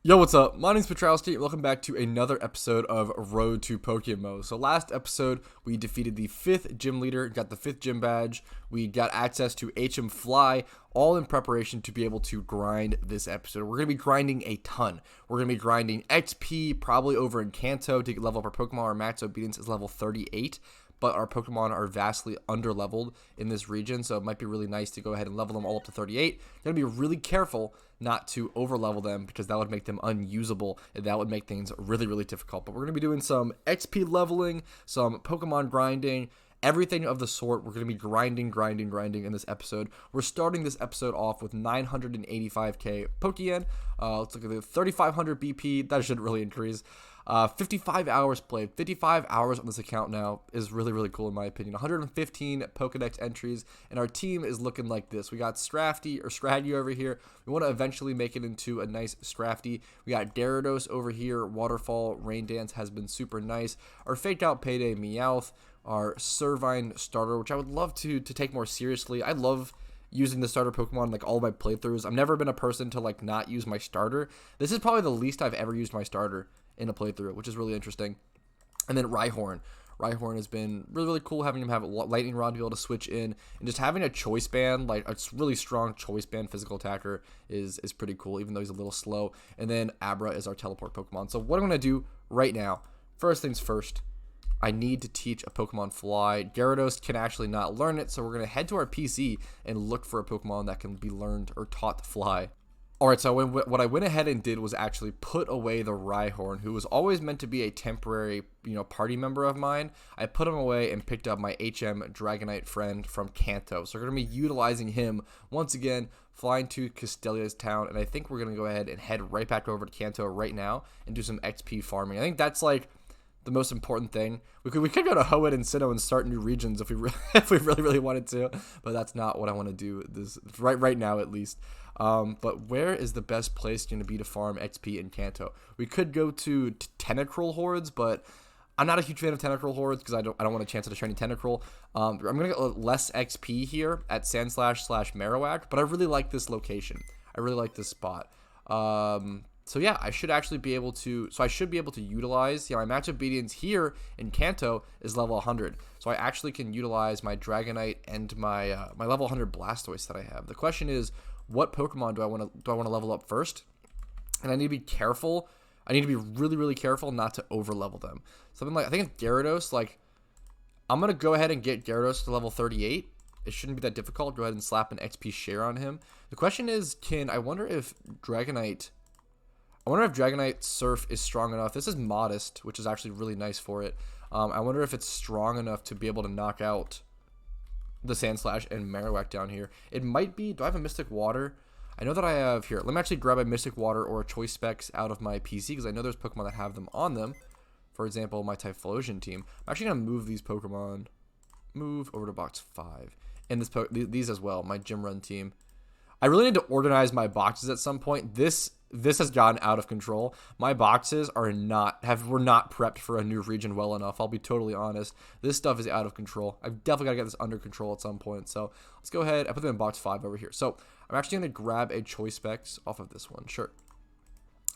Yo, what's up? My name's Petrowski. Welcome back to another episode of Road to PokeMMO. So last episode, we defeated the 5th gym leader, got the 5th gym badge, we got access to HM Fly, all in preparation to be able to grind this episode. We're going to be grinding a ton. We're going to be grinding XP, probably over in Kanto to level up our Pokemon. Our max obedience is level 38. But our Pokemon are vastly under-leveled in this region, so it might be really nice to go ahead and level them all up to 38. You're going to be really careful not to over-level them because that would make them unusable, and that would make things really, really difficult. But we're going to be doing some XP leveling, some Pokemon grinding, everything of the sort. We're going to be grinding in this episode. We're starting this episode off with 985k Pokeyen. Let's look at the 3,500 BP. That should really increase. 55 hours played. 55 hours on this account now is really, really cool in my opinion. 115 Pokedex entries, and our team is looking like this. We got Scraggy over here. We want to eventually make it into a nice Scrafty. We got Gyarados over here. Waterfall, Rain Dance has been super nice. Our faked out Payday Meowth. Our Servine starter, which I would love to take more seriously. I love using the starter Pokemon like all of my playthroughs. I've never been a person to like not use my starter. This is probably the least I've ever used my starter in a playthrough, which is really interesting. And then Rhyhorn. Rhyhorn has been really, really cool having him have a Lightning Rod to be able to switch in, and just having a choice band, like a really strong choice band physical attacker is pretty cool, even though he's a little slow. And then Abra is our teleport Pokemon. So what I'm going to do right now, first things first, I need to teach a Pokemon Fly. Gyarados can actually not learn it, so we're going to head to our PC and look for a Pokemon that can be learned or taught to fly. Alright, so what I went ahead and did was actually put away the Rhyhorn, who was always meant to be a temporary, party member of mine. I put him away and picked up my HM Dragonite friend from Kanto. So we're going to be utilizing him once again, flying to Castelia's town, and I think we're going to go ahead and head right back over to Kanto right now and do some XP farming. I think that's like the most important thing. We could go to Hoenn and Sinnoh and start new regions if we really wanted to, but that's not what I want to do this right now at least. But where is the best place going to be to farm XP in Kanto? We could go to Tentacruel hordes, but I'm not a huge fan of Tentacruel hordes because I don't want a chance at a shiny Tentacruel. I'm gonna get less XP here at Sandslash/Marowak, but I really like this location. I really like this spot. So yeah, I should be able to utilize, my match obedience here in Kanto is level 100. So I actually can utilize my Dragonite and my my level 100 Blastoise that I have. The question is, what Pokemon do I want to level up first? And I need to be careful. I need to be really, really careful not to over level them. Something like, I think it's Gyarados, I'm going to go ahead and get Gyarados to level 38. It shouldn't be that difficult. Go ahead and slap an XP share on him. The question is, I wonder if Dragonite Surf is strong enough. This is Modest, which is actually really nice for it. I wonder if it's strong enough to be able to knock out the Sandslash and Marowak down here. It might be. Do I have a Mystic Water? I know that I have here. Let me actually grab a Mystic Water or a Choice Specs out of my PC because I know there's Pokemon that have them on them. For example, my Typhlosion team. I'm actually going to move these Pokemon. Move over to box 5. And these as well, my Gym Run team. I really need to organize my boxes at some point. This has gotten out of control. My boxes were not prepped for a new region well enough. I'll be totally honest. This stuff is out of control. I've definitely got to get this under control at some point. So let's go ahead. I put them in box 5 over here. So I'm actually going to grab a Choice Specs off of this one. Sure.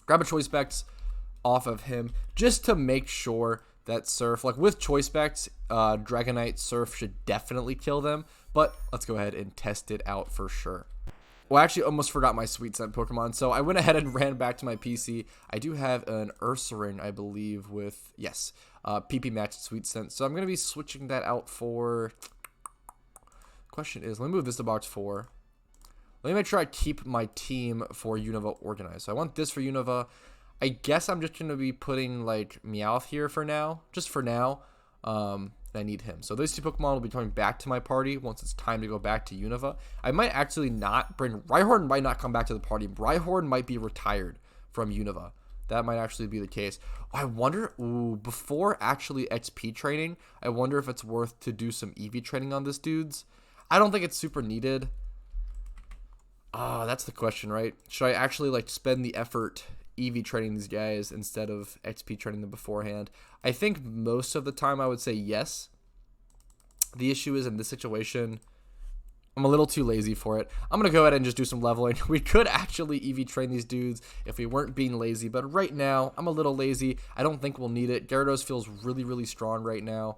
Grab a Choice Specs off of him just to make sure that Surf, with Choice Specs, Dragonite Surf should definitely kill them. But let's go ahead and test it out for sure. Well, I actually almost forgot my Sweet Scent Pokemon, so I went ahead and ran back to my PC. I do have an Ursaring, I believe, with, yes, PP matched Sweet Scent. So I'm going to be switching that out for... Question is, let me move this to box 4. Let me make sure I keep my team for Unova organized. So I want this for Unova. I guess I'm just going to be putting, Meowth here for now, just for now. I need him. So those two Pokemon will be coming back to my party once it's time to go back to Unova. I might actually not bring... Rhyhorn might not come back to the party. Rhyhorn might be retired from Unova. That might actually be the case. I wonder... before actually XP training, I wonder if it's worth to do some EV training on this dude's. I don't think it's super needed. That's the question, right? Should I actually, spend the effort EV training these guys instead of XP training them beforehand? I think most of the time I would say yes. The issue is in this situation, I'm a little too lazy for it. I'm going to go ahead and just do some leveling. We could actually EV train these dudes if we weren't being lazy, but right now, I'm a little lazy. I don't think we'll need it. Gyarados feels really, really strong right now.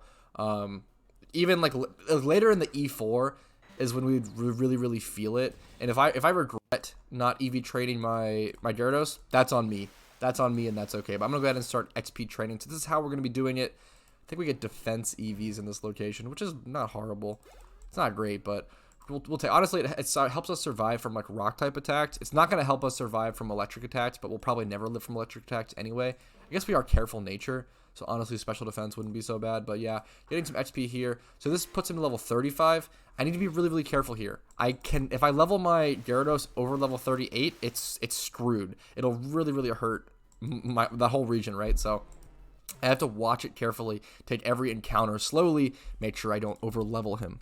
Even like later in the E4 is when we really, really feel it. And if I regret not EV training my Gyarados, that's on me. That's on me, and that's okay. But I'm going to go ahead and start XP training. So this is how we're going to be doing it. I think we get defense EVs in this location, which is not horrible. It's not great, but we'll take. Honestly, it helps us survive from like rock type attacks. It's not going to help us survive from electric attacks, but we'll probably never live from electric attacks anyway. I guess we are careful nature, so honestly, special defense wouldn't be so bad. But yeah, getting some XP here. So this puts him to level 35. I need to be really, really careful here. If I level my Gyarados over level 38, it's screwed. It'll really, really hurt the whole region, right? So I have to watch it carefully, take every encounter slowly, make sure I don't over level him.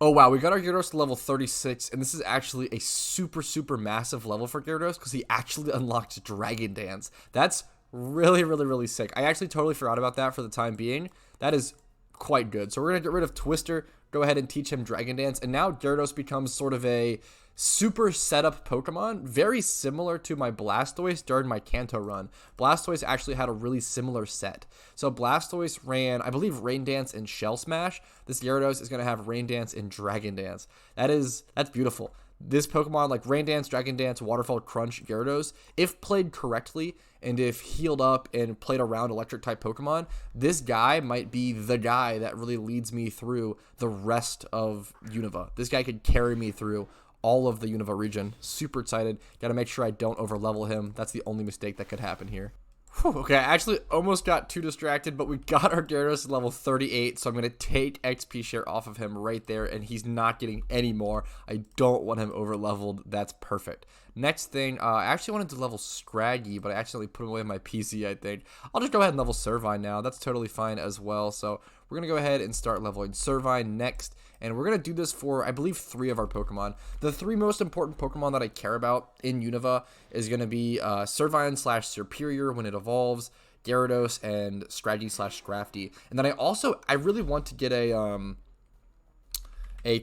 Oh wow, we got our Gyarados to level 36, and this is actually a super, super massive level for Gyarados because he actually unlocked Dragon Dance. That's really, really, really sick. I actually totally forgot about that for the time being. That is quite good. So we're going to get rid of Twister, go ahead and teach him Dragon Dance, and now Gyarados becomes sort of a super setup Pokemon, very similar to my Blastoise during my Kanto run. Blastoise actually had a really similar set. So Blastoise ran, I believe, Rain Dance and Shell Smash. This Gyarados is going to have Rain Dance and Dragon Dance. That's beautiful. This Pokemon, like Rain Dance, Dragon Dance, Waterfall Crunch, Gyarados, if played correctly and if healed up and played around electric type Pokemon, this guy might be the guy that really leads me through the rest of Unova. This guy could carry me through all of the Unova region. Super excited. Got to make sure I don't over level him. That's the only mistake that could happen here. Whew, okay, I actually almost got too distracted, but we got our Gyarados to level 38, so I'm going to take XP share off of him right there, and he's not getting any more. I don't want him over leveled. That's perfect. Next thing, I actually wanted to level Scraggy, but I accidentally put him away in my PC, I think. I'll just go ahead and level Servine now. That's totally fine as well. So we're going to go ahead and start leveling Servine next. And we're going to do this for, I believe, 3 of our Pokemon. The 3 most important Pokemon that I care about in Unova is going to be Servine / Superior when it evolves, Gyarados, and Scraggy / Scrafty. And then I really want to get a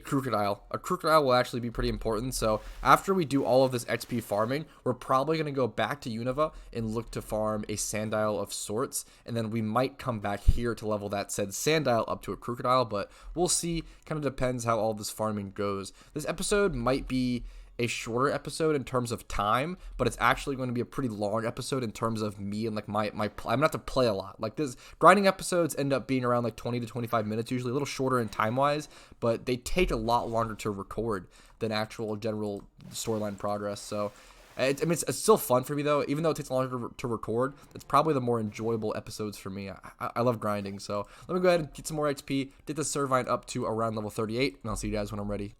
Crocodile. A Crocodile will actually be pretty important. So after we do all of this XP farming, we're probably going to go back to Unova and look to farm a Sandile of sorts. And then we might come back here to level that said Sandile up to a Crocodile. But we'll see. Kind of depends how all this farming goes. This episode might be a shorter episode in terms of time, but it's actually going to be a pretty long episode in terms of me and like my I'm gonna have to play a lot. Like this grinding episodes end up being around like 20 to 25 minutes, usually a little shorter in time wise, but they take a lot longer to record than actual general storyline progress. So it's still fun for me though, even though it takes longer to record. It's probably the more enjoyable episodes for me. I love grinding, so let me go ahead and get some more XP, get the Servine up to around level 38, and I'll see you guys when I'm ready.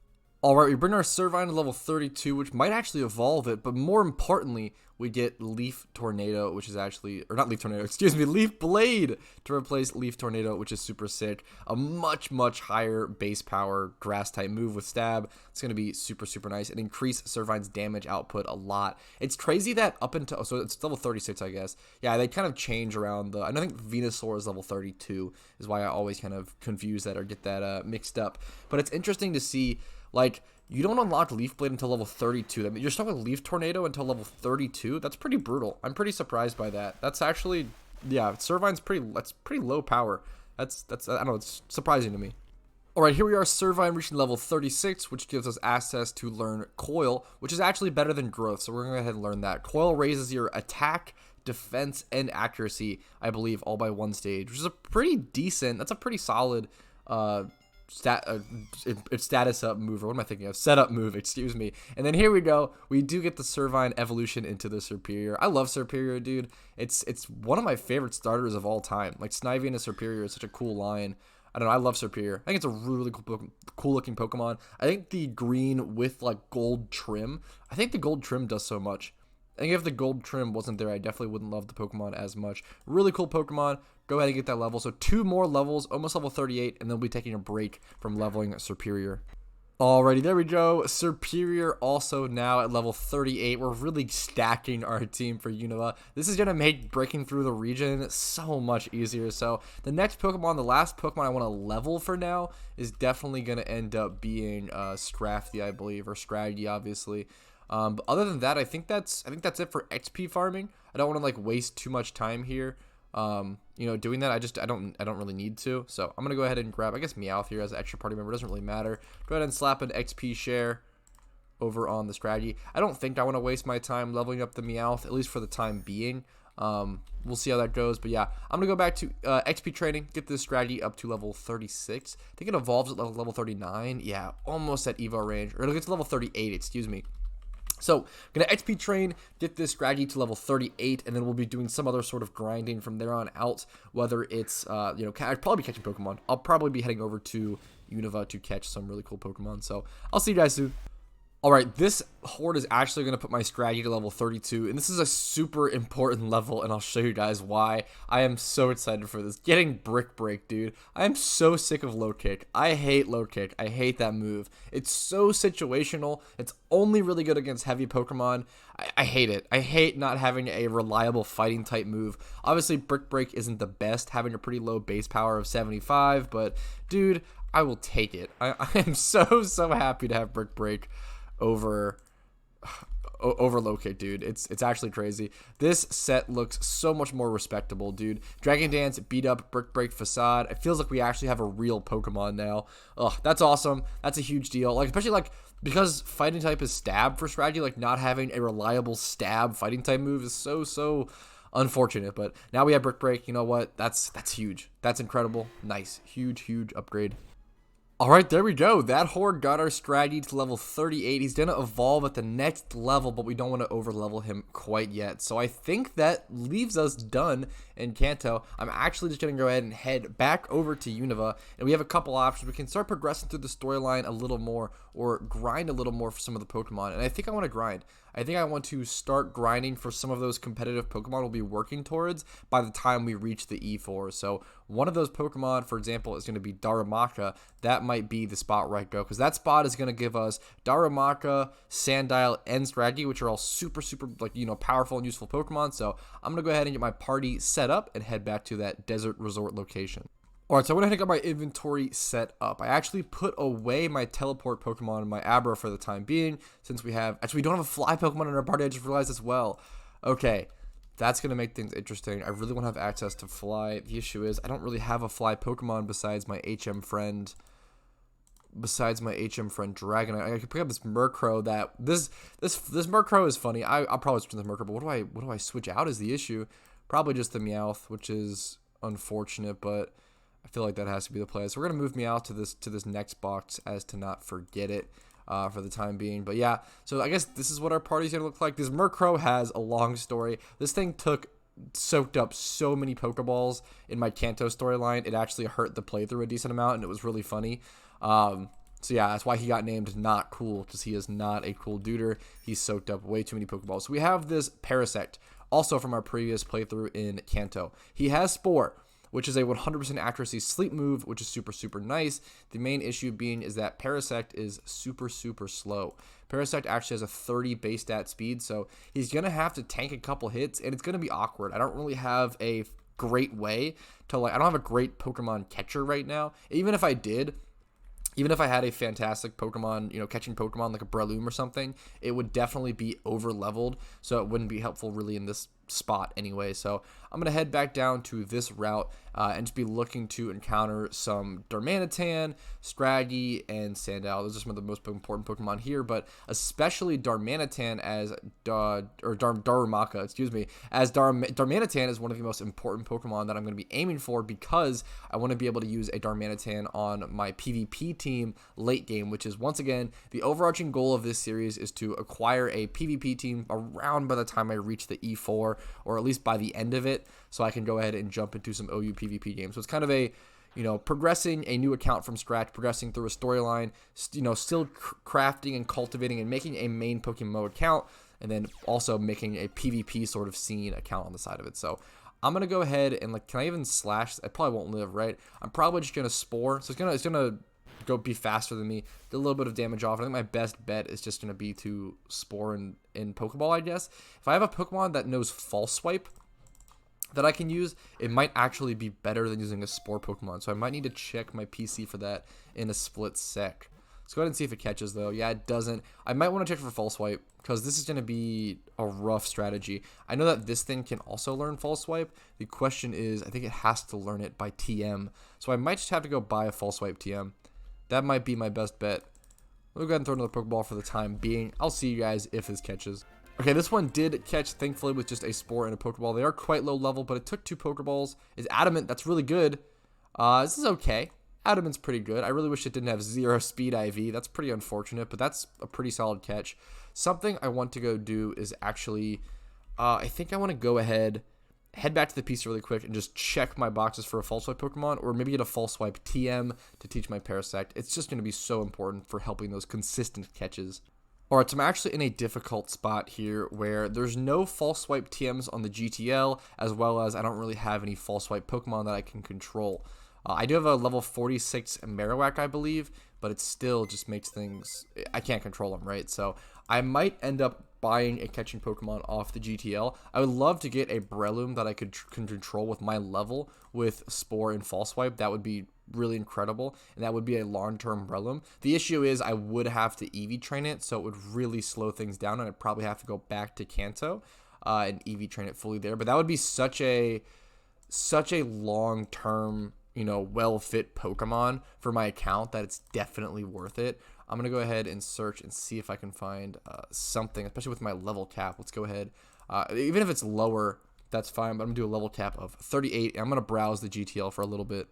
Alright, we bring our Servine to level 32, which might actually evolve it, but more importantly, we get Leaf Tornado, which is actually, or not Leaf Tornado, excuse me, Leaf Blade to replace Leaf Tornado, which is super sick. A much, much higher base power grass type move with Stab. It's going to be super, super nice and increase Servine's damage output a lot. It's crazy that up until, so it's level 36, I guess. Yeah, they kind of change around I don't think Venusaur is level 32, is why I always kind of confuse that or get that mixed up. But it's interesting to see. Like, you don't unlock Leaf Blade until level 32. I mean, you're stuck with Leaf Tornado until level 32. That's pretty brutal. I'm pretty surprised by that. That's actually, yeah, Servine's that's pretty low power. That's I don't know, it's surprising to me. Alright, here we are, Servine reaching level 36, which gives us access to learn Coil, which is actually better than Growth, so we're going to go ahead and learn that. Coil raises your attack, defense, and accuracy, I believe, all by 1 stage, which is a pretty decent, that's a pretty solid, status up move, or what am I thinking of? Setup move, excuse me. And then here we go. We do get the Servine evolution into the Superior. I love Superior, dude. It's one of my favorite starters of all time. Like Snivy and a Superior is such a cool line. I don't know. I love Superior. I think it's a really cool looking Pokemon. I think the green with like gold trim. I think the gold trim does so much. I think if the gold trim wasn't there, I definitely wouldn't love the Pokemon as much. Really cool Pokemon. Go ahead and get that level. So 2 more levels, almost level 38, and then we'll be taking a break from leveling Superior. Alrighty, there we go. Superior also now at level 38. We're really stacking our team for Unova. This is going to make breaking through the region so much easier. So the next Pokemon, the last Pokemon I want to level for now is definitely going to end up being Scrafty, I believe, or Scraggy, obviously. But other than that, I think that's it for XP farming. I don't want to like waste too much time here. Doing that, I don't really need to. So I'm gonna go ahead and grab, I guess, Meowth here as an extra party member. Doesn't really matter. Go ahead and slap an XP share over on the strategy. I don't think I want to waste my time leveling up the Meowth, at least for the time being. We'll see how that goes. But yeah, I'm gonna go back to XP training, get this strategy up to level 36. I think it evolves at level 39. Yeah, almost at Evo range, or it'll get to level 38. Excuse me. So, I'm going to XP train, get this strategy to level 38, and then we'll be doing some other sort of grinding from there on out, whether it's, I'd probably be catching Pokemon. I'll probably be heading over to Unova to catch some really cool Pokemon, so I'll see you guys soon. Alright, this horde is actually going to put my strategy to level 32, and this is a super important level, and I'll show you guys why. I am so excited for this. Getting Brick Break, dude. I am so sick of low kick. I hate low kick. I hate that move. It's so situational. It's only really good against heavy Pokemon. I hate it. I hate not having a reliable fighting type move. Obviously, Brick Break isn't the best, having a pretty low base power of 75, but dude, I will take it. I am so happy to have Brick Break over low kick, dude. It's actually crazy. This set looks so much more respectable, dude. Dragon Dance beat up Brick Break Facade. It feels like we actually have a real Pokemon now. Ugh, that's awesome. That's a huge deal. Like, especially like because fighting type is stab for strategy, like not having a reliable stab fighting type move is so unfortunate. But now we have Brick Break. You know what? That's huge. That's incredible. Nice. Huge upgrade. Alright, there we go. That horde got our strategy to level 38. He's going to evolve at the next level, but we don't want to over-level him quite yet. So I think that leaves us done in Kanto. I'm actually just going to go ahead and head back over to Unova, and we have a couple options. We can start progressing through the storyline a little more, or grind a little more for some of the Pokemon. And I think I want to grind. I think I want to start grinding for some of those competitive Pokemon we'll be working towards by the time we reach the E4. So one of those Pokemon, for example, is going to be Darumaka. That might be the spot where I go, because that spot is going to give us Darumaka, Sandile, and Scraggy, which are all super, like, powerful and useful Pokemon. So I'm going to go ahead and get my party set up and head back to that desert resort location. Alright, so I went ahead and got my inventory set up. I actually put away my teleport Pokemon and my Abra for the time being, since we don't have a fly Pokemon in our party. I just realized as well. Okay, that's going to make things interesting. I really want to have access to fly. The issue is I don't really have a fly Pokemon besides my HM friend. Dragonite. I could pick up this Murkrow. This Murkrow is funny. I'll probably switch to this Murkrow, but what do I switch out is the issue. Probably just the Meowth, which is unfortunate, but I feel like that has to be the play. So we're gonna move Meowth to this next box as to not forget it for the time being. But yeah, so I guess this is what our party's gonna look like. This Murkrow has a long story. This thing soaked up so many Pokeballs in my Kanto storyline. It actually hurt the playthrough a decent amount, and it was really funny. So yeah, that's why he got named Not Cool, because he is not a cool duder. He's soaked up way too many Pokeballs. So we have this Parasect, also from our previous playthrough in Kanto. He has Spore, which is a 100% accuracy sleep move, which is super nice. The main issue being is that Parasect is super slow. Parasect actually has a 30 base stat speed, so he's going to have to tank a couple hits, and it's going to be awkward. I don't really have a great way to, I don't have a great Pokemon catcher right now. Even if I had a fantastic Pokemon, catching Pokemon like a Breloom or something, it would definitely be over-leveled, so it wouldn't be helpful really in this spot anyway. So I'm going to head back down to this route and just be looking to encounter some Darmanitan, Scraggy, and Sandile. Those are some of the most important Pokemon here, but especially Darmanitan as Darumaka, excuse me, as Darmanitan is one of the most important Pokemon that I'm going to be aiming for, because I want to be able to use a Darmanitan on my PvP team late game, which is, once again, the overarching goal of this series is to acquire a PvP team around by the time I reach the E4, or at least by the end of it, so I can go ahead and jump into some OU PvP games. So it's kind of a, progressing a new account from scratch, progressing through a storyline, still crafting and cultivating and making a main PokeMMO account, and then also making a PvP sort of scene account on the side of it. So I'm going to go ahead and, can I even slash? I probably won't live, right? I'm probably just going to Spore. So it's gonna go be faster than me, get a little bit of damage off. I think my best bet is just going to be to Spore in Pokeball, I guess. If I have a Pokemon that knows False Swipe that I can use, it might actually be better than using a Spore Pokemon. So I might need to check my PC for that in a split sec. Let's go ahead and see if it catches, though. Yeah, it doesn't. I might want to check for False Swipe, because this is going to be a rough strategy. I know that this thing can also learn False Swipe. The question is, I think it has to learn it by TM. So I might just have to go buy a False Swipe TM. That might be my best bet. Let me go ahead and throw another Pokeball for the time being. I'll see you guys if this catches. Okay, this one did catch, thankfully, with just a Spore and a Pokeball. They are quite low level, but it took 2 Pokeballs. It's Adamant. That's really good. This is okay. Adamant's pretty good. I really wish it didn't have 0 speed IV. That's pretty unfortunate, but that's a pretty solid catch. Something I want to go do is actually, I think I want to go ahead, head back to the PC really quick and just check my boxes for a False Swipe Pokemon, or maybe get a False Swipe TM to teach my Parasect. It's just going to be so important for helping those consistent catches. Alright, so I'm actually in a difficult spot here where there's no False Swipe TMs on the GTL, as well as I don't really have any False Swipe Pokemon that I can control. I do have a level 46 Marowak, I believe, but it still just makes things, I can't control them, right? So I might end up buying a catching Pokemon off the GTL. I would love to get a Breloom that I can control with my level with Spore and False Swipe. That would be really incredible, and that would be a long-term Breloom. The issue is I would have to EV train it, so it would really slow things down, and I'd probably have to go back to Kanto and EV train it fully there. But that would be such a long-term, you know, well-fit Pokemon for my account that it's definitely worth it. I'm going to go ahead and search and see if I can find something, especially with my level cap. Let's go ahead. Even if it's lower, that's fine, but I'm going to do a level cap of 38. And I'm going to browse the GTL for a little bit.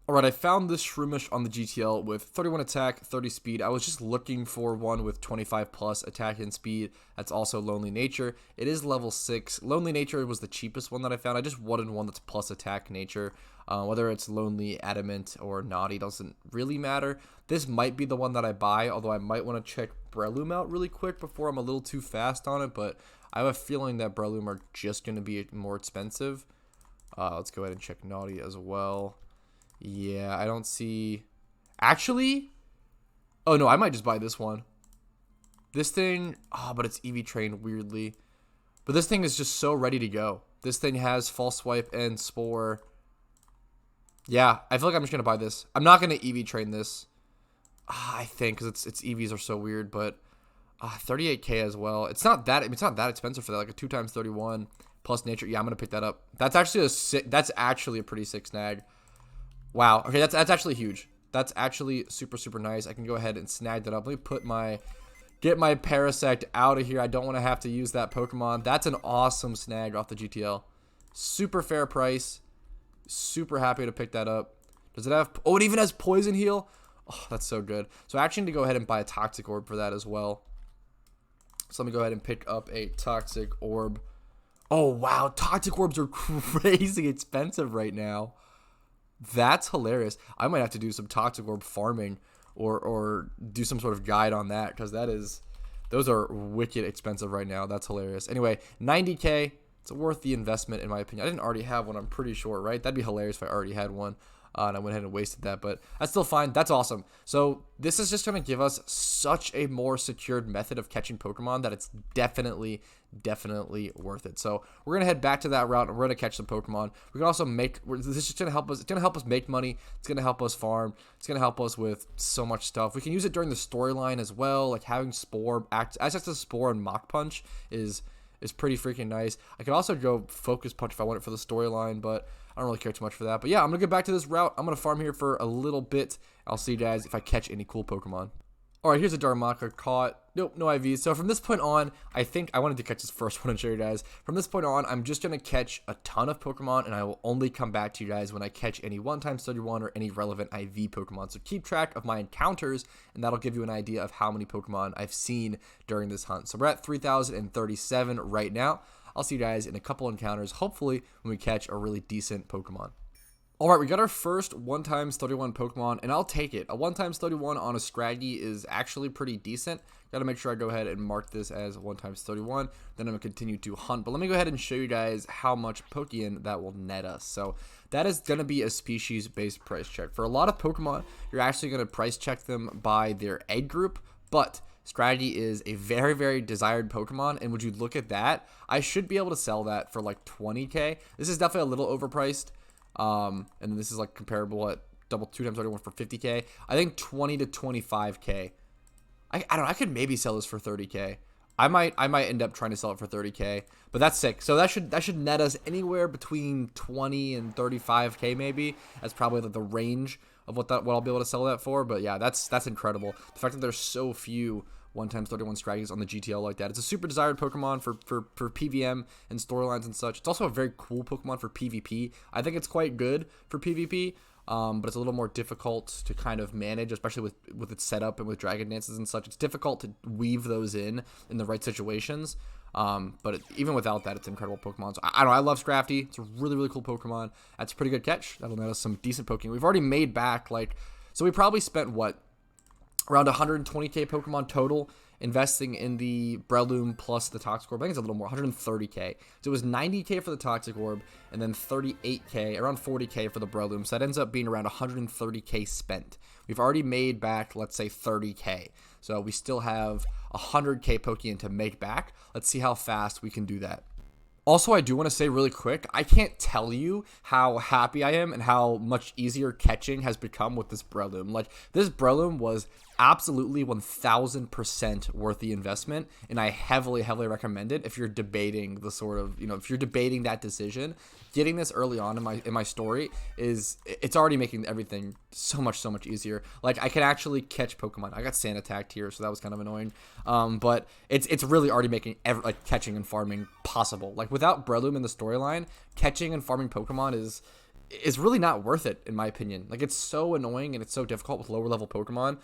Alright, I found this Shroomish on the GTL with 31 attack, 30 speed. I was just looking for one with 25 plus attack and speed. That's also Lonely Nature. It is level 6. Lonely Nature was the cheapest one that I found. I just wanted one that's plus attack nature. Whether it's Lonely, Adamant, or Naughty doesn't really matter. This might be the one that I buy, although I might want to check Breloom out really quick before I'm a little too fast on it, but I have a feeling that Breloom are just going to be more expensive. Let's go ahead and check Naughty as well. Yeah, I don't see... Actually? Oh, no, I might just buy this one. This thing... but it's EV trained weirdly. But this thing is just so ready to go. This thing has False Swipe and Spore. Yeah, I feel like I'm just going to buy this. I'm not going to EV train this. I think, because its EVs are so weird, but... 38k as well. It's not that expensive for that. Like a 2 times 31 plus nature. Yeah, I'm going to pick that up. That's actually a pretty sick snag. Wow. Okay, that's actually huge. That's actually super, super nice. I can go ahead and snag that up. Let me get my Parasect out of here. I don't want to have to use that Pokemon. That's an awesome snag off the GTL. Super fair price. Super happy to pick that up. Does it have... Oh, it even has Poison Heal. Oh, that's so good. So I actually need to go ahead and buy a Toxic Orb for that as well. So let me go ahead and pick up a Toxic Orb. Oh, wow. Toxic Orbs are crazy expensive right now. That's hilarious. I might have to do some Toxic Orb farming or do some sort of guide on that, because those are wicked expensive right now. That's hilarious. Anyway, 90k. It's worth the investment in my opinion. I didn't already have one, I'm pretty sure, right? That'd be hilarious if I already had one. And I went ahead and wasted that, but that's still fine. That's awesome. So this is just going to give us such a more secured method of catching Pokemon that it's definitely worth it. So we're going to head back to that route and we're going to catch some Pokemon. We can also this is just going to help us. It's going to help us make money. It's going to help us farm. It's going to help us with so much stuff. We can use it during the storyline as well. Like having access to Spore and Mach Punch is pretty freaking nice. I could also go Focus Punch if I want it for the storyline, but I don't really care too much for that. But yeah, I'm going to get back to this route. I'm going to farm here for a little bit. I'll see you guys if I catch any cool Pokemon. Alright, here's a Darumaka caught. Nope, no IVs. So from this point on, I think I wanted to catch this first one and show you guys. From this point on, I'm just going to catch a ton of Pokemon, and I will only come back to you guys when I catch any 1x31 or any relevant IV Pokemon. So keep track of my encounters, and that'll give you an idea of how many Pokemon I've seen during this hunt. So we're at 3,037 right now. I'll see you guys in a couple encounters, hopefully when we catch a really decent Pokemon. All right, we got our first 1x31 Pokemon, and I'll take it. A 1x31 on a Scraggy is actually pretty decent. Got to make sure I go ahead and mark this as 1x31. Then I'm going to continue to hunt. But let me go ahead and show you guys how much Pokeyen that will net us. So that is going to be a species-based price check. For a lot of Pokemon, you're actually going to price check them by their egg group, but Scraggy is a very, very desired Pokemon, and would you look at that, I should be able to sell that for like 20k. This is definitely a little overpriced. And this is like comparable at double 2x31 for 50k. I think 20 to 25k. I don't know. I could maybe sell this for 30k. I might end up trying to sell it for 30k, but that's sick. So that should net us anywhere between 20 and 35k maybe. That's probably the range of what I'll be able to sell that for. But yeah, that's incredible. The fact that there's so few 1x31 Scraggies on the GTL like that. It's a super desired Pokemon for PVM and storylines and such. It's also a very cool Pokemon for PvP. I think it's quite good for PvP, but it's a little more difficult to kind of manage, especially with its setup and with Dragon Dances and such. It's difficult to weave those in the right situations. But even without that, it's an incredible Pokemon. So I don't know. I love Scrafty. It's a really, really cool Pokemon. That's a pretty good catch. That'll net us some decent Pokemon. We've already made back, so we probably spent, around 120k Pokemon total investing in the Breloom plus the Toxic Orb. I think it's a little more, 130k. So it was 90k for the Toxic Orb and then 38k, around 40k for the Breloom. So that ends up being around 130k spent. We've already made back, let's say, 30k. So we still have 100k Pokeyen to make back. Let's see how fast we can do that. Also, I do want to say really quick, I can't tell you how happy I am and how much easier catching has become with this Breloom. This Breloom was absolutely 1000% worth the investment, and I heavily recommend it if you're debating the sort of, if you're debating that decision. Getting this early on in my story it's already making everything so much easier. I can actually catch Pokemon. I got sand attacked here, so that was kind of annoying. But it's really already making catching and farming possible. Without Breloom in the storyline, catching and farming Pokemon is really not worth it, in my opinion. It's so annoying and it's so difficult with lower level Pokemon.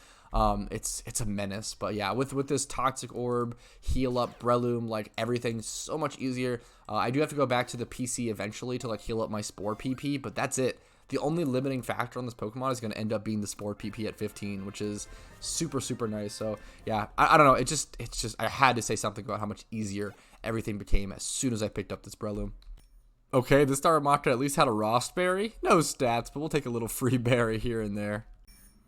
It's a menace. But yeah, with this Toxic Orb, heal up Breloom, everything's so much easier. I do have to go back to the PC eventually to heal up my Spore PP, but that's it. The only limiting factor on this Pokemon is going to end up being the Spore PP at 15, which is super nice. So yeah, I don't know. It's just I had to say something about how much easier everything became as soon as I picked up this Breloom. Okay, this Darumaka at least had a Rost Berry. No stats, but we'll take a little free berry here and there.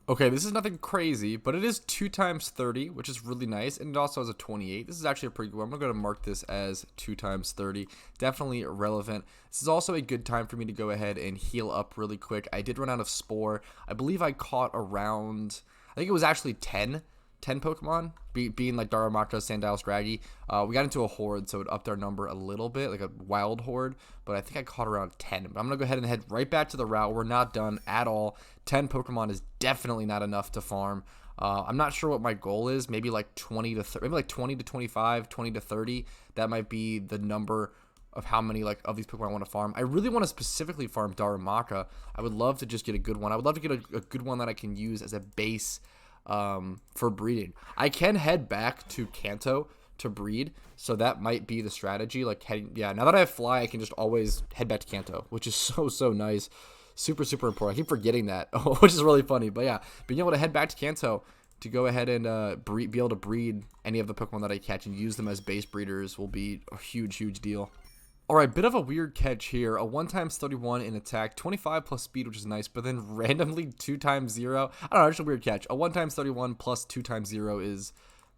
Okay, this is nothing crazy, but it is 2x30, which is really nice, and it also has a 28. This is actually a pretty good one. I'm going to mark this as 2x30. Definitely relevant. This is also a good time for me to go ahead and heal up really quick. I did run out of Spore. I believe I caught around, I think it was actually 10 Pokemon, being Darumaka, Sandile, Scraggy. We got into a horde, so it upped our number a little bit, like a wild horde, but I think I caught around 10. But I'm going to go ahead and head right back to the route. We're not done at all. 10 Pokemon is definitely not enough to farm. I'm not sure what my goal is. Maybe 20 to 30, maybe 20 to 25, 20 to 30. That might be the number of how many of these Pokemon I want to farm. I really want to specifically farm Darumaka. I would love to just get a good one. I would love to get a good one that I can use as a base for breeding. I can head back to Kanto to breed, so that might be the strategy. Now that I have Fly, I can just always head back to Kanto, which is so nice. Super important. I keep forgetting that, which is really funny. But yeah, being able to head back to Kanto to go ahead and be able to breed any of the Pokemon that I catch and use them as base breeders will be a huge deal. Alright, bit of a weird catch here. A 1x31 in attack, 25 plus speed, which is nice, but then randomly 2x0. I don't know, it's a weird catch. A 1x31 plus 2x0 is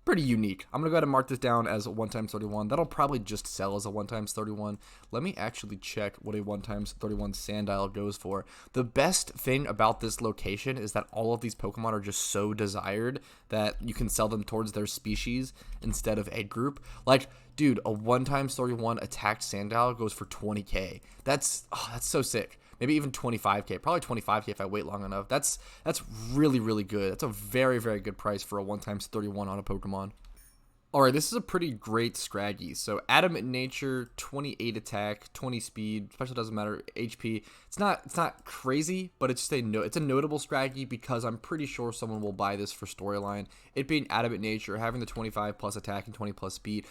pretty unique. I'm going to go ahead and mark this down as a 1x31. That'll probably just sell as a 1x31. Let me actually check what a 1x31 Sandile goes for. The best thing about this location is that all of these Pokemon are just so desired that you can sell them towards their species instead of egg group. Dude, a 1x31 attacked Sandile goes for 20k. That's so sick. Maybe even 25k. Probably 25k if I wait long enough. That's really good. That's a very good price for a 1x31 on a Pokemon. Alright, this is a pretty great Scraggy. So, Adamant Nature, 28 attack, 20 speed, special doesn't matter, HP. It's not crazy, but it's it's a notable Scraggy because I'm pretty sure someone will buy this for storyline. It being Adamant Nature, having the 25 plus attack and 20 plus speed,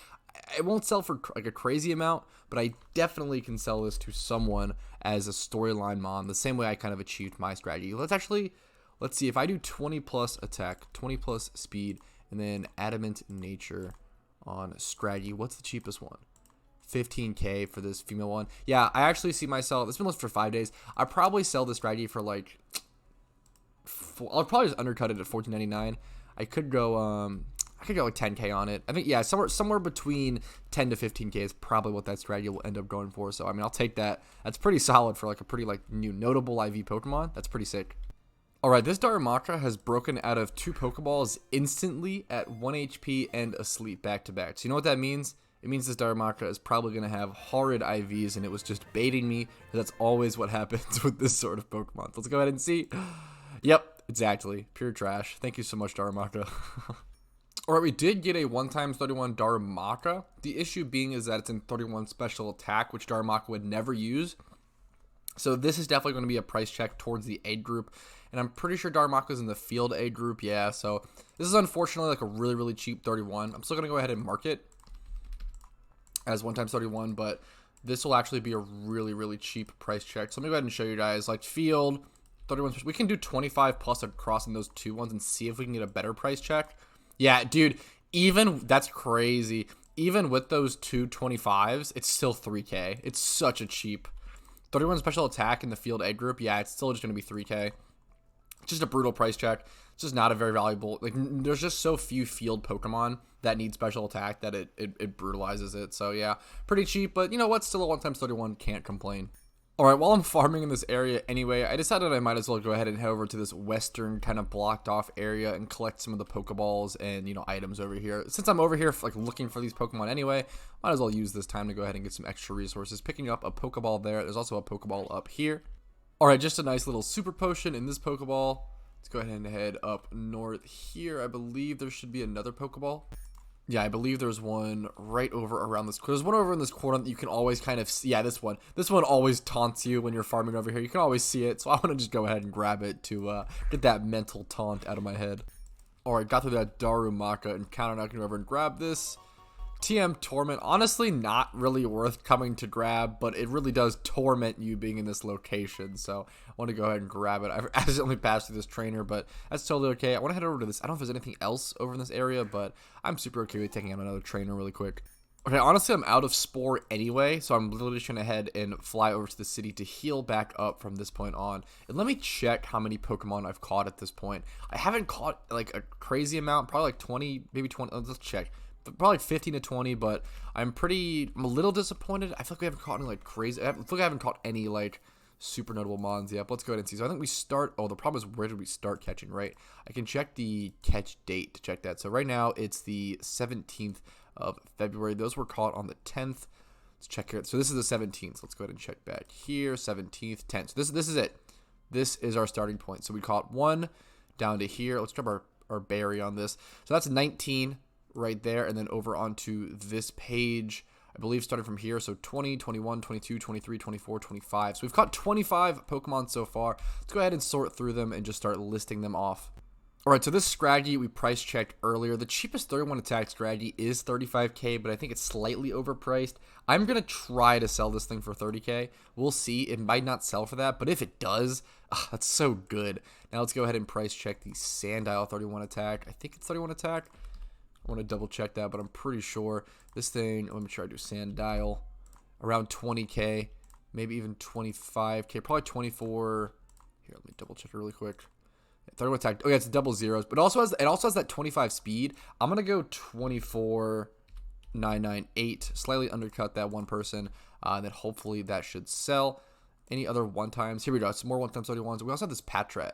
It won't sell for like a crazy amount, but I definitely can sell this to someone as a storyline mon, the same way I kind of achieved my strategy. Let's see, if I do 20 plus attack, 20 plus speed, and then adamant nature on strategy, what's the cheapest one? 15k for this female one. Yeah, I actually see myself, it's been listed for 5 days. I probably sell this strategy for like, I'll probably just undercut it at $14.99. I could go like 10k on it. I think, yeah, somewhere between 10 to 15k is probably what that strategy will end up going for. So I mean, I'll take that. That's pretty solid for like a pretty like new notable IV Pokemon. That's pretty sick. All right, this Darumaka has broken out of 2 Pokeballs instantly at 1 HP and asleep back to back. So you know what that means? It means this Darumaka is probably going to have horrid IVs, and it was just baiting me. That's always what happens with this sort of Pokemon. Let's go ahead and see. Yep, exactly. Pure trash. Thank you so much, Darumaka. Alright, we did get a 1x31 Darumaka. The issue being is that it's in 31 special attack, which Darumaka would never use. So this is definitely going to be a price check towards the A group. And I'm pretty sure Darumaka's in the field A group. Yeah, so this is unfortunately like a really, really cheap 31. I'm still going to go ahead and mark it as 1x31, but this will actually be a really, really cheap price check. So let me go ahead and show you guys, like field, 31. We can do 25 plus across in those 2 ones and see if we can get a better price check. Yeah, dude, even, that's crazy. Even with those 2 25s, it's still 3k. It's such a cheap 31 special attack in the field A group. Yeah, it's still just going to be 3k. It's just a brutal price check. It's just not a very valuable, like, there's just so few field Pokemon that need special attack that it brutalizes it. So yeah, pretty cheap, but you know what, still a 1x31, can't complain. Alright, while I'm farming in this area anyway, I decided I might as well go ahead and head over to this western kind of blocked off area and collect some of the Pokeballs and, you know, items over here. Since I'm over here like looking for these Pokemon anyway, might as well use this time to go ahead and get some extra resources. Picking up a Pokeball there. There's also a Pokeball up here. Alright, just a nice little super potion in this Pokeball. Let's go ahead and head up north here. I believe there should be another Pokeball. Yeah, I believe there's one right over around this. There's one over in this corner that you can always kind of see. Yeah, this one. This one always taunts you when you're farming over here. You can always see it. So I want to just go ahead and grab it to get that mental taunt out of my head. Alright, got through that Darumaka and counter-knocking over and grab this. TM Torment, honestly not really worth coming to grab, but it really does torment you being in this location, so I want to go ahead and grab it. I've accidentally passed through this trainer, but that's totally okay. I want to head over to this. I don't know if there's anything else over in this area, but I'm super okay with taking out another trainer really quick. Okay, honestly, I'm out of Spore anyway, so I'm literally just going to head and fly over to the city to heal back up from this point on. And let me check how many Pokemon I've caught at this point. I haven't caught, like, a crazy amount, probably like 20, maybe 20. Let's check. Probably 15 to 20, but I'm a little disappointed. I feel like we haven't caught any like crazy. I feel like I haven't caught any like super notable mons yet. But let's go ahead and see. So I think we start. Oh, the problem is where did we start catching? Right. I can check the catch date to check that. So right now it's the 17th of February. Those were caught on the 10th. Let's check here. So this is the 17th. So let's go ahead and check back here. 17th, 10th. So this is it. This is our starting point. So we caught one down to here. Let's grab our berry on this. So that's 19. Right there, and then over onto this page, I believe started from here, so 20, 21, 22, 23, 24, 25. So we've caught 25 Pokemon so far. Let's go ahead and sort through them and just start listing them off. Alright, so this strategy we price checked earlier. The cheapest 31 attack strategy is 35k, but I think it's slightly overpriced. I'm going to try to sell this thing for 30k. We'll see. It might not sell for that, but if it does, that's so good. Now let's go ahead and price check the Sandile 31 attack. I think it's 31 attack. I want to double check that, but I'm pretty sure this thing, let me try to do Sandile, around 20k, maybe even 25k, probably 24. Here, let me double check it really quick. 31 attack. Oh yeah, it's double zeros, but it also has that 25 speed. I'm gonna go 24,998, slightly undercut that one person, and then hopefully that should sell. Any other one times? Here we go. Some more 1x31s. We also have this Patrat.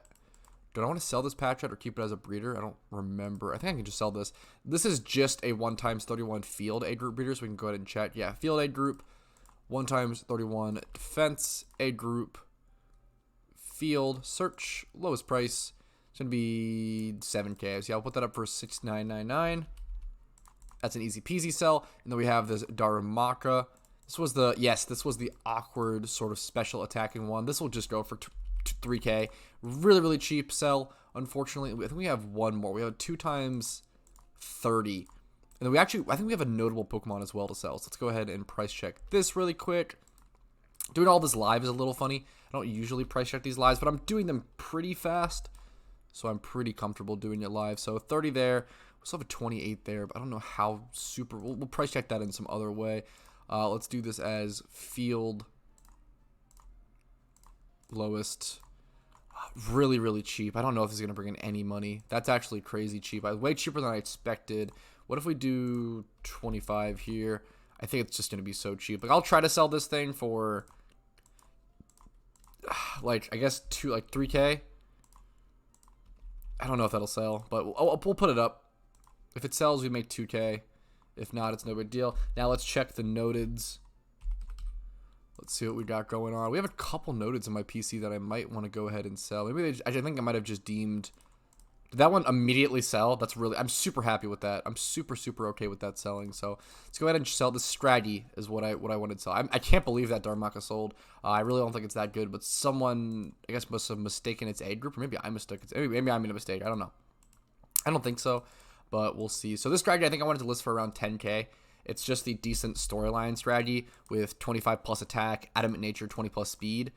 Do I want to sell this Patrat or keep it as a breeder? I don't remember. I think I can just sell this. This is just a 1x31 field A group breeder, so we can go ahead and check. Yeah, field A group, 1x31 defense A group, field search, lowest price. It's going to be 7k. So yeah, I'll put that up for 6,999. That's an easy peasy sell. And then we have this Darumaka. This was the awkward sort of special attacking one. This will just go for 3k. Really, really cheap sell. Unfortunately, I think we have one more. We have 2x30. And And then I think we have a notable Pokemon as well to sell. So let's go ahead and price check this really quick. Doing all this live is a little funny. I don't usually price check these lives, but I'm doing them pretty fast. So I'm pretty comfortable doing it live. So 30 there. We still have a 28 there, but I don't know how super. We'll price check that in some other way. Let's do this as field lowest. Really, really cheap. I don't know if this is going to bring in any money. That's actually crazy cheap. Way cheaper than I expected. What if we do 25 here? I think it's just going to be so cheap. Like, I'll try to sell this thing for, like, I guess 3K. I don't know if that'll sell, but we'll put it up. If it sells, we make 2K. If not, it's no big deal. Now let's check the noteds. Let's see what we got going on. We have a couple noteds in my PC that I might want to go ahead and sell. Maybe I think I might have just deemed. Did that one immediately sell? I'm super happy with that. I'm super okay with that selling. So let's go ahead and sell. This Scraggy is what I wanted to sell. I can't believe that Darumaka sold. I really don't think it's that good, but someone, I guess, must have mistaken its age group, or maybe I mistook it. Maybe I made a mistake. I don't know. I don't think so, but we'll see. So this Scraggy, I think I wanted to list for around 10K. It's just the decent storyline strategy with 25 plus attack, adamant nature, 20 plus speed.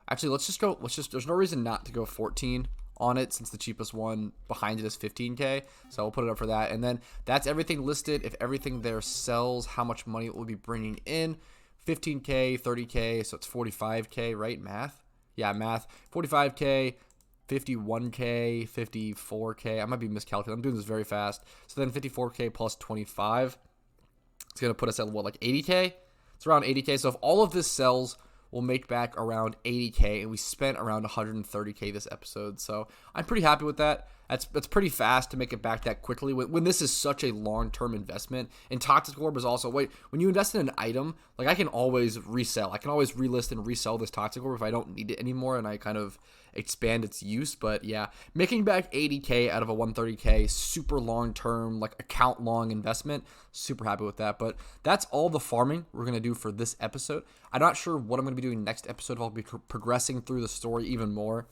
Actually, there's no reason not to go 14 on it since the cheapest one behind it is 15K. So we'll put it up for that. And then that's everything listed. If everything there sells, how much money it will be bringing in. 15K, 30K, so it's 45K, right? Math? Yeah, math. 45K, 51K, 54K. I might be miscalculating. I'm doing this very fast. So then 54K plus 25. It's going to put us at, what, like 80K? It's around 80K. So if all of this sells, we'll make back around 80K, and we spent around 130K this episode. So I'm pretty happy with that. That's pretty fast to make it back that quickly when this is such a long-term investment. And Toxic Orb is also, when you invest in an item, like I can always resell. I can always relist and resell this Toxic Orb if I don't need it anymore and I kind of expand its use. But yeah, making back 80K out of a 130K, super long-term, like account-long investment. Super happy with that. But that's all the farming we're going to do for this episode. I'm not sure what I'm going to be doing next episode. If I'll be progressing through the story even more,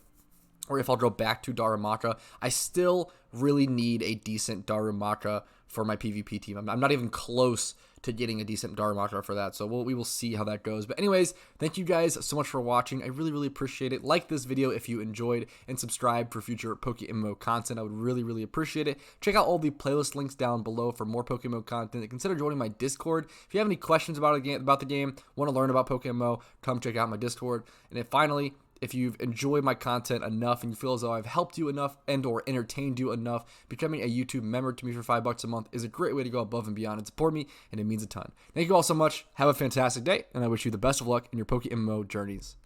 or if I'll go back to Darumaka. I still really need a decent Darumaka for my PvP team. I'm not even close to getting a decent Darumaka for that, so we will see how that goes. But anyways, thank you guys so much for watching. I really appreciate it. Like this video if you enjoyed, and subscribe for future PokeMMO content. I would really appreciate it. Check out all the playlist links down below for more PokeMMO content. And consider joining my Discord. If you have any questions about the game, want to learn about PokeMMO, come check out my Discord. And then finally, if you've enjoyed my content enough and you feel as though I've helped you enough and or entertained you enough, becoming a YouTube member to me for $5 a month is a great way to go above and beyond and support me, and it means a ton. Thank you all so much. Have a fantastic day, and I wish you the best of luck in your PokeMMO journeys.